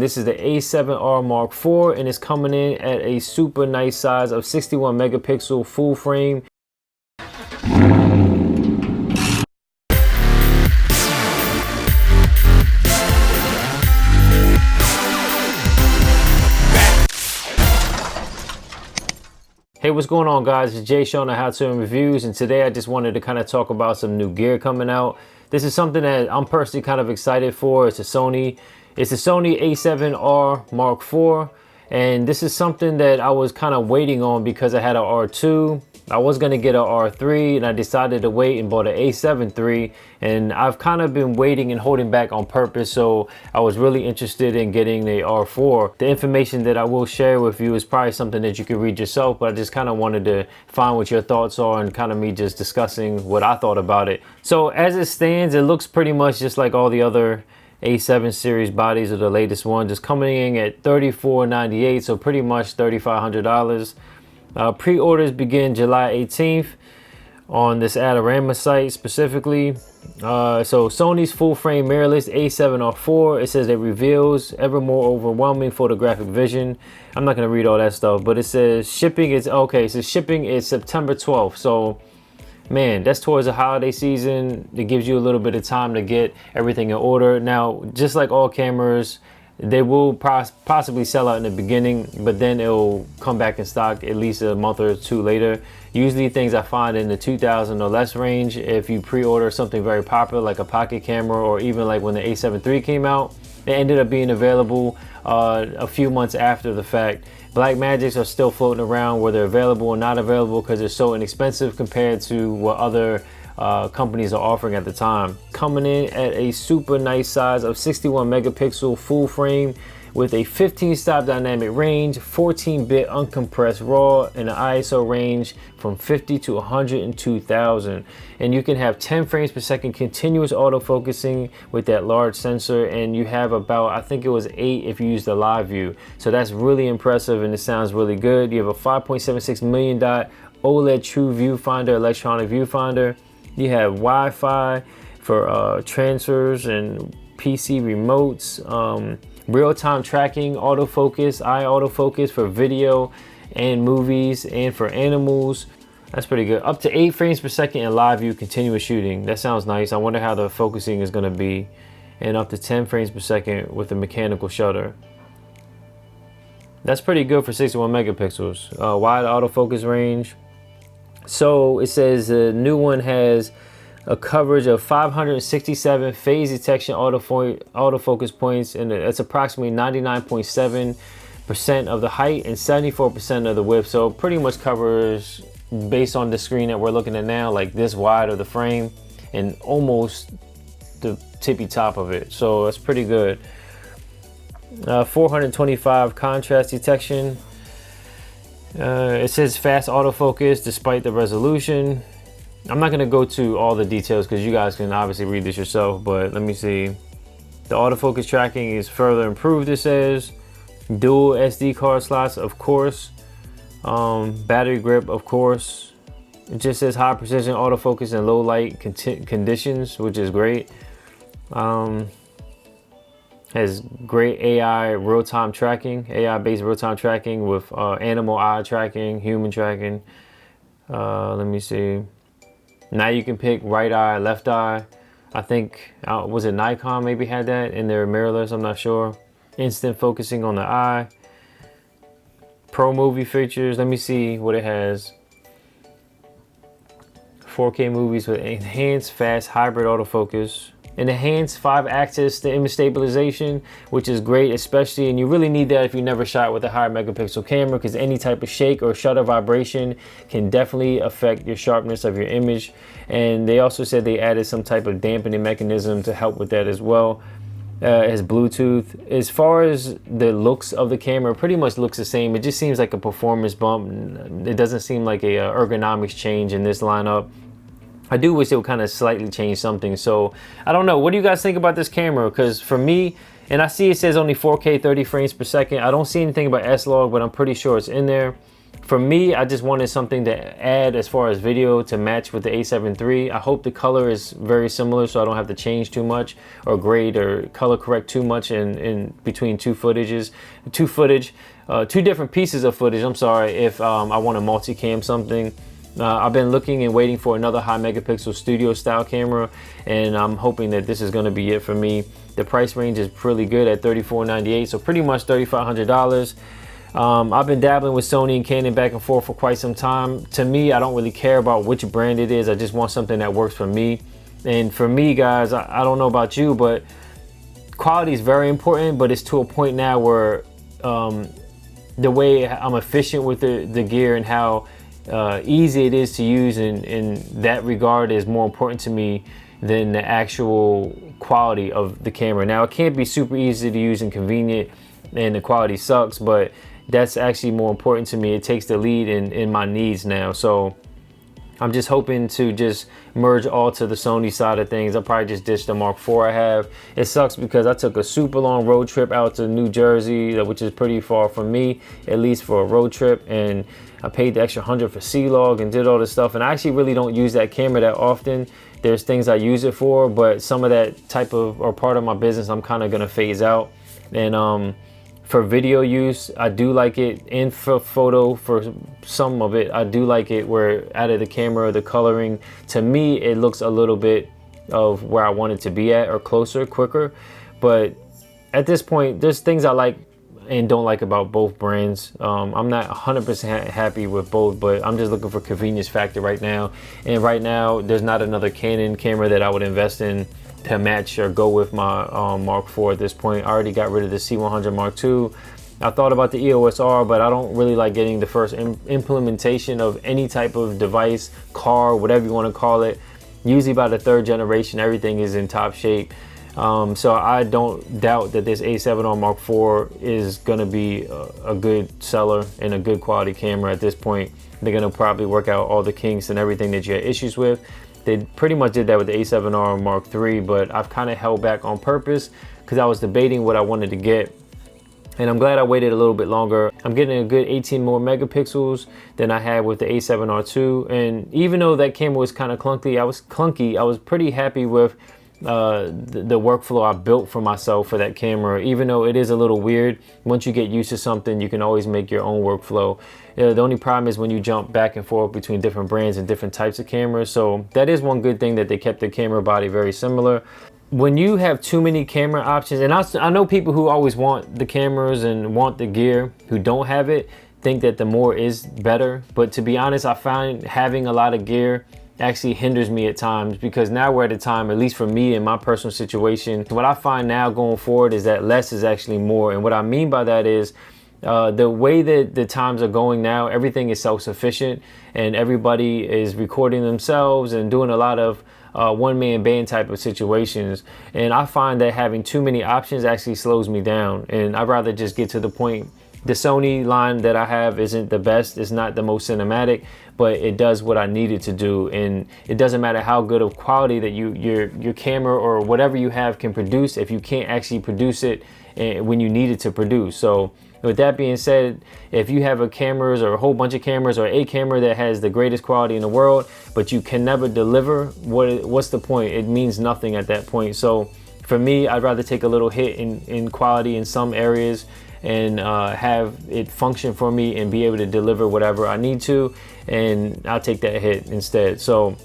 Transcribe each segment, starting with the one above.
This is the A7R Mark IV, and it's coming in at a super nice size of 61 megapixel full frame. Hey, what's going on, guys? It's Jay SONY A7R Reviews, and today I just wanted to kind of talk about some new gear coming out. This is something that I'm personally kind of excited for. It's the Sony A7R Mark IV, and this is something that I was kind of waiting on because I had a R2. I was going to get a R3, and I decided to wait and bought an A7 III, and I've kind of been waiting and holding back on purpose, so I was really interested in getting the R4. The information that I will share with you is probably something that you can read yourself, but I just kind of wanted to find what your thoughts are and kind of me just discussing what I thought about it. So as it stands, it looks pretty much just like all the other A7 series bodies are the latest one, just coming in at $34.98, so pretty much $3,500. Pre-orders begin July 18th on this Adorama site specifically. So Sony's full-frame mirrorless A7R4, it says it reveals ever more overwhelming photographic vision. I'm not going to read all that stuff, but it says shipping is okay. So shipping is September 12th. So man, that's towards the holiday season. It gives you a little bit of time to get everything in order. Now, just like all cameras, they will possibly sell out in the beginning, but then it'll come back in stock at least a month or two later. Usually things I find in the 2,000 or less range, if you pre-order something very popular like a pocket camera, or even like when the A7 III came out, it ended up being available a few months after the fact. Blackmagics are still floating around where they're available or not available because they're so inexpensive compared to what other companies are offering at the time. Coming in at a super nice size of 61 megapixel full frame with a 15 stop dynamic range, 14-bit uncompressed RAW, and an ISO range from 50 to 102,000. And you can have 10 frames per second continuous autofocusing with that large sensor, and you have about, I think it was 8 if you use the live view. So that's really impressive, and it sounds really good. You have a 5.76 million dot OLED true viewfinder, electronic viewfinder. You have Wi-Fi for transfers and PC remotes, real-time tracking, autofocus, eye autofocus for video and movies and for animals. That's pretty good. Up to 8 frames per second in live view continuous shooting. That sounds nice. I wonder how the focusing is going to be. And up to 10 frames per second with a mechanical shutter. That's pretty good for 61 megapixels. Wide autofocus range. So it says the new one has a coverage of 567 phase detection autofocus points, and that's approximately 99.7% of the height and 74% of the width. So it pretty much covers, based on the screen that we're looking at now, like this wide of the frame and almost the tippy top of it. So that's pretty good. 425 contrast detection. It says fast autofocus despite the resolution. I'm not going to go to all the details because you guys can obviously read this yourself, but let me see. The autofocus tracking is further improved, it says. Dual SD card slots, of course. Battery grip, of course. It just says high precision autofocus in low light conditions, which is great. Has great AI real-time tracking, AI-based real-time tracking with animal eye tracking, human tracking. Let me see. Now you can pick right eye, left eye. I think, was it Nikon maybe had that in their mirrorless? I'm not sure. Instant focusing on the eye. Pro movie features. Let me see what it has. 4K movies with enhanced fast hybrid autofocus. An enhanced 5-axis image stabilization, which is great, especially, and you really need that if you never shot with a higher megapixel camera, because any type of shake or shutter vibration can definitely affect your sharpness of your image. And they also said they added some type of dampening mechanism to help with that as well. It has Bluetooth. As far as the looks of the camera, it pretty much looks the same. It just seems like a performance bump. It doesn't seem like a ergonomics change in this lineup. I do wish it would kind of slightly change something. So I don't know. What do you guys think about this camera? Because for me, and I see it says only 4K 30 frames per second. I don't see anything about S-Log, but I'm pretty sure it's in there. For me, I just wanted something to add as far as video to match with the A7 III. I hope the color is very similar so I don't have to change too much or grade or color correct too much in between two different pieces of footage, I'm sorry, if I want to multicam something. I've been looking and waiting for another high megapixel studio style camera, and I'm hoping that this is going to be it for me. The price range is pretty good at $34.98, so pretty much $3,500. I've been dabbling with Sony and Canon back and forth for quite some time. To me, I don't really care about which brand it is. I just want something that works for me. And for me, guys, I don't know about you, but quality is very important, but it's to a point now where the way I'm efficient with the gear and how easy it is to use in that regard is more important to me than the actual quality of the camera. Now, it can't be super easy to use and convenient and the quality sucks, but that's actually more important to me. It takes the lead in my needs now. So I'm just hoping to just merge all to the Sony side of things. I'll probably just ditch the Mark IV I have. It sucks because I took a super long road trip out to New Jersey, which is pretty far from me, at least for a road trip, and I paid the extra $100 for C-Log and did all this stuff. And I actually really don't use that camera that often. There's things I use it for, but some of that type of or part of my business I'm kind of gonna phase out. And for video use, I do like it, and for photo, for some of it, I do like it where out of the camera, the coloring, to me, it looks a little bit of where I want it to be at or closer, quicker. But at this point, there's things I like and don't like about both brands. I'm not 100% happy with both, but I'm just looking for convenience factor right now. And right now, there's not another Canon camera that I would invest in to match or go with my Mark IV at this point. I already got rid of the C100 Mark II. I thought about the EOS R, but I don't really like getting the first implementation of any type of device, car, whatever you want to call it. Usually by the third generation, everything is in top shape. So I don't doubt that this A7R Mark IV is going to be a good seller and a good quality camera at this point. They're going to probably work out all the kinks and everything that you had issues with. They pretty much did that with the A7R Mark III, but I've kind of held back on purpose because I was debating what I wanted to get. And I'm glad I waited a little bit longer. I'm getting a good 18 more megapixels than I had with the A7R II. And even though that camera was kind of clunky, I was pretty happy with the workflow I built for myself for that camera. Even though it is a little weird, once you get used to something, you can always make your own workflow. The only problem is when you jump back and forth between different brands and different types of cameras. So that is one good thing, that they kept the camera body very similar. When you have too many camera options, and I know people who always want the cameras and want the gear who don't have it, think that the more is better. But to be honest, I find having a lot of gear actually hinders me at times, because now we're at a time, at least for me in my personal situation, what I find now going forward is that less is actually more. And what I mean by that is the way that the times are going now, everything is self-sufficient and everybody is recording themselves and doing a lot of one-man band type of situations. And I find that having too many options actually slows me down, and I'd rather just get to the point. The Sony line that I have isn't the best, it's not the most cinematic, but it does what I need it to do. And it doesn't matter how good of quality that your camera or whatever you have can produce if you can't actually produce it when you need it to produce. So with that being said, if you have a cameras or a whole bunch of cameras or a camera that has the greatest quality in the world, but you can never deliver, what's the point? It means nothing at that point. So for me, I'd rather take a little hit in quality in some areas and have it function for me and be able to deliver whatever I need to, and I'll take that hit instead. So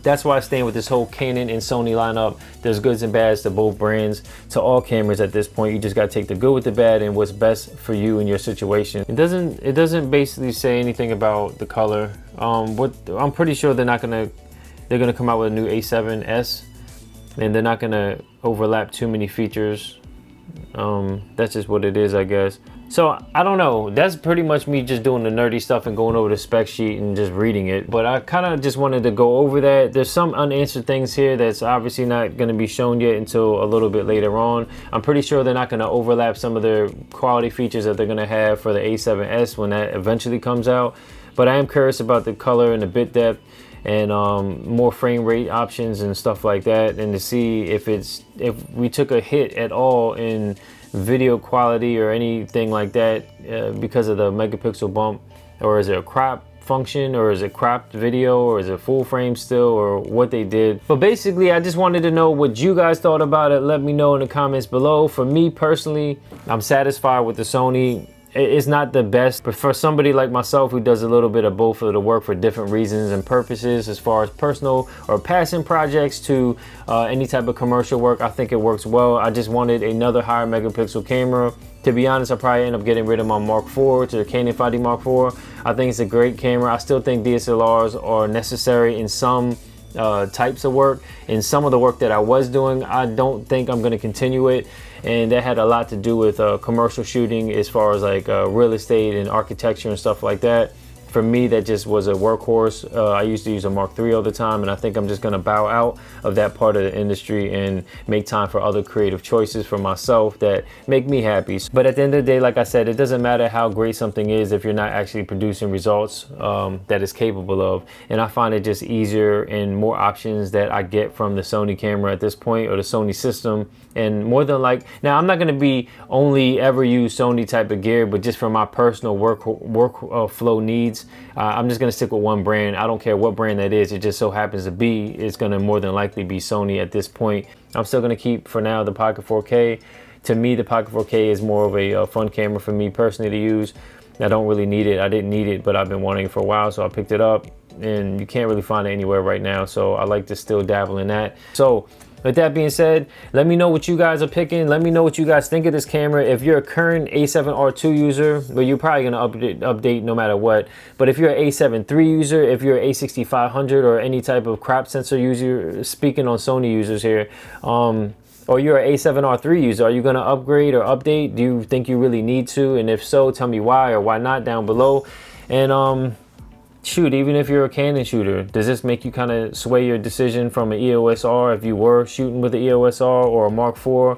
that's why I stand with this whole Canon and Sony lineup. There's goods and bads to both brands, to all cameras at this point. You just gotta take the good with the bad and what's best for you and your situation. It doesn't basically say anything about the color. I'm pretty sure they're gonna come out with a new A7S, and they're not gonna overlap too many features. That's just what it is, I guess. So I don't know, that's pretty much me just doing the nerdy stuff and going over the spec sheet and just reading it. But I kind of just wanted to go over that. There's some unanswered things here that's obviously not going to be shown yet until a little bit later on. I'm pretty sure they're not going to overlap some of the quality features that they're going to have for the A7S when that eventually comes out. But I am curious about the color and the bit depth and more frame rate options and stuff like that, and to see if we took a hit at all in video quality or anything like that because of the megapixel bump. or is it a crop function, or is it cropped video, or is it full frame still, or what they did. But basically, I just wanted to know what you guys thought about it. Let me know in the comments below. For me personally, I'm satisfied with the Sony. It's not the best, but for somebody like myself who does a little bit of both of the work for different reasons and purposes, as far as personal or passion projects to any type of commercial work, I think it works well. I just wanted another higher megapixel camera. To be honest, I'll probably end up getting rid of my Mark IV to the Canon 5D Mark IV. I think it's a great camera. I still think DSLRs are necessary in some types of work. In some of the work that I was doing, I don't think I'm going to continue it, and that had a lot to do with commercial shooting, as far as like real estate and architecture and stuff like that. For me, that just was a workhorse. I used to use a Mark III all the time, and I think I'm just gonna bow out of that part of the industry and make time for other creative choices for myself that make me happy. But at the end of the day, like I said, it doesn't matter how great something is if you're not actually producing results that it's capable of. And I find it just easier and more options that I get from the Sony camera at this point, or the Sony system. And more than like, now I'm not gonna be only ever use Sony type of gear, but just for my personal work flow needs, I'm just gonna stick with one brand. I don't care what brand that is. It just so happens to be, it's gonna more than likely be Sony at this point. I'm still gonna keep for now the Pocket 4K. To me, the Pocket 4K is more of a fun camera for me personally to use. I don't really need it. I didn't need it, but I've been wanting it for a while, so I picked it up, and you can't really find it anywhere right now. So I like to still dabble in that. So with that being said, let me know what you guys are picking. Let me know what you guys think of this camera. If you're a current A7R2 user, well, you're probably gonna update no matter what. But if you're an A7 III user, if you're an A6500 or any type of crop sensor user, speaking on Sony users here, or you're an A7R3 user, are you gonna upgrade or update? Do you think you really need to? And if so, tell me why or why not down below. And shoot, even if you're a Canon shooter, does this make you kind of sway your decision from an EOS R if you were shooting with an EOS R or a Mark IV?